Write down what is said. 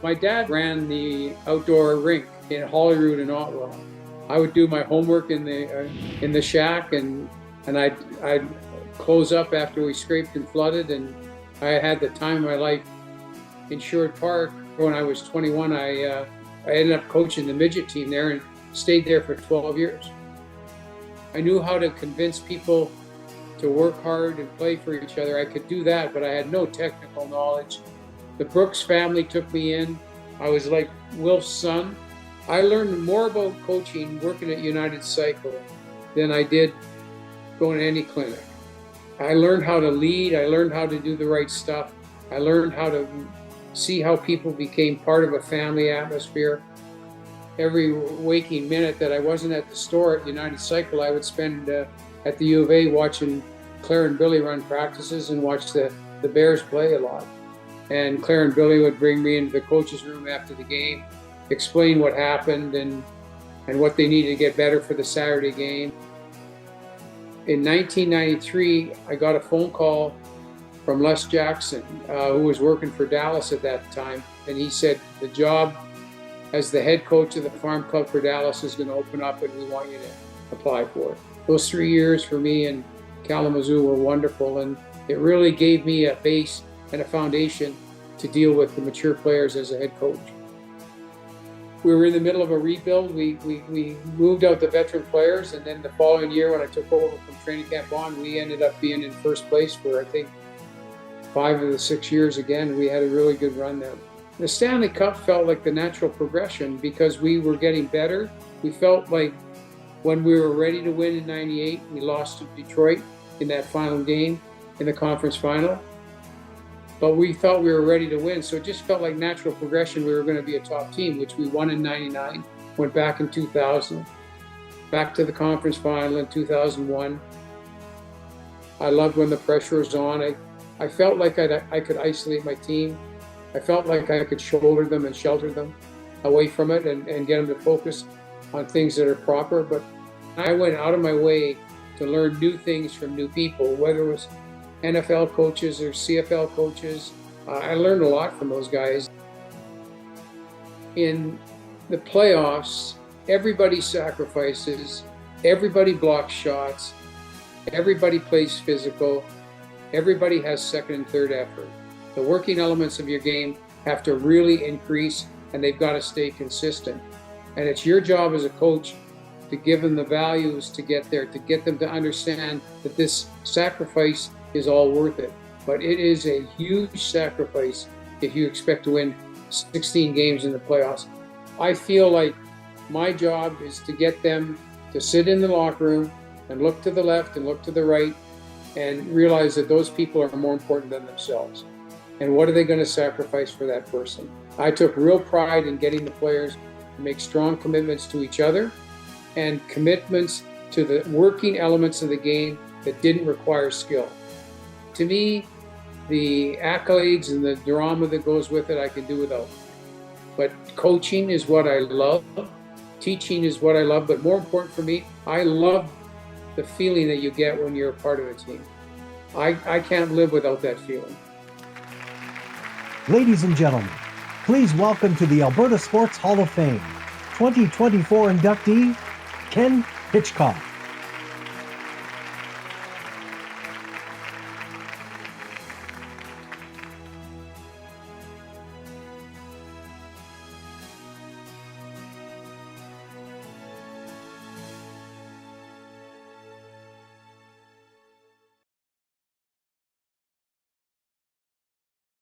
My dad ran the outdoor rink in Holyrood in Ottawa. I would do my homework in the shack, and I'd close up after we scraped and flooded, and I had the time of my life in Sherwood Park. When I was 21, I ended up coaching the midget team there and stayed there for 12 years. I knew how to convince people to work hard and play for each other. I could do that, but I had no technical knowledge. The Brooks family took me in. I was like Wilf's son. I learned more about coaching working at United Cycle than I did going to any clinic. I learned how to lead. I learned how to do the right stuff. I learned how to see how people became part of a family atmosphere. Every waking minute that I wasn't at the store at United Cycle, I would spend at the U of A watching Clair and Billy run practices and watch the Bears play a lot. And Clair and Billy would bring me into the coach's room after the game, explain what happened and what they needed to get better for the Saturday game. In 1993, I got a phone call from Les Jackson, who was working for Dallas at that time. And he said, the job as the head coach of the farm club for Dallas is going to open up and we want you to apply for it. Those 3 years for me in Kalamazoo were wonderful, and it really gave me a base and a foundation to deal with the mature players as a head coach. We were in the middle of a rebuild. We moved out the veteran players, and then the following year when I took over from training camp on, we ended up being in first place for I think 5 of the 6 years again. We had a really good run there. The Stanley Cup felt like the natural progression because we were getting better. We felt like when we were ready to win in '98, we lost to Detroit in that final game in the conference final. But we thought we were ready to win, so it just felt like natural progression. We were going to be a top team, which we won in '99, went back in 2000, back to the conference final in 2001. I loved when the pressure was on. I felt like I could isolate my team. I felt like I could shoulder them and shelter them away from it and get them to focus on things that are proper. But I went out of my way to learn new things from new people, whether it was NFL coaches or CFL coaches. I learned a lot from those guys. In the playoffs, everybody sacrifices, everybody blocks shots, everybody plays physical, everybody has second and third effort. The working elements of your game have to really increase, and they've got to stay consistent. And it's your job as a coach to give them the values to get there, to get them to understand that this sacrifice is all worth it. But it is a huge sacrifice if you expect to win 16 games in the playoffs. I feel like my job is to get them to sit in the locker room and look to the left and look to the right and realize that those people are more important than themselves. And what are they going to sacrifice for that person? I took real pride in getting the players to make strong commitments to each other and commitments to the working elements of the game that didn't require skill. To me, the accolades and the drama that goes with it, I can do without. But coaching is what I love. Teaching is what I love. But more important for me, I love the feeling that you get when you're a part of a team. I can't live without that feeling. Ladies and gentlemen, please welcome to the Alberta Sports Hall of Fame 2024 inductee, Ken Hitchcock.